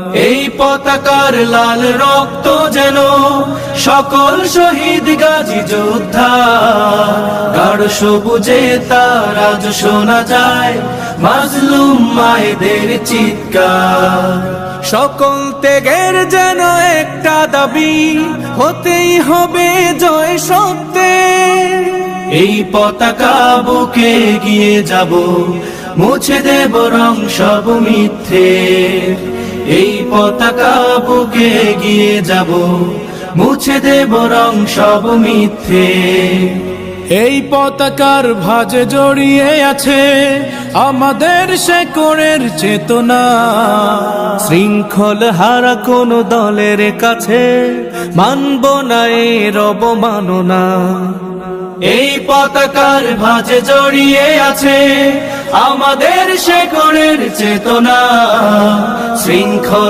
এই পতাকার লাল রক্ত যেন সকল শহীদ গাজী যোদ্ধা, গাঢ় সবুজে তার আজ শোনা যায় মাজলুম মায়েদের চিৎকার। সকল ত্যাগের যেন একটা দাবি, হতেই হবে জয় সত্যের। এই পতাকা বুকে গিয়ে যাব, মুছে দেব রং সব মিথ্যে। এই পতাকা বুকে গিয়ে যাব, মুছে দেব রং সব মিথ্যে। এই পতাকার ভাঁজে জড়িয়ে আছে আমাদের শেকড়ের চেতনা, শৃঙ্খল হারা কোন দলের কাছে মানব না এর অবমাননা। এই পতাকার ভাঁজে জড়িয়ে আছে আমাদের শেকড়ের চেতনা, শৃঙ্খল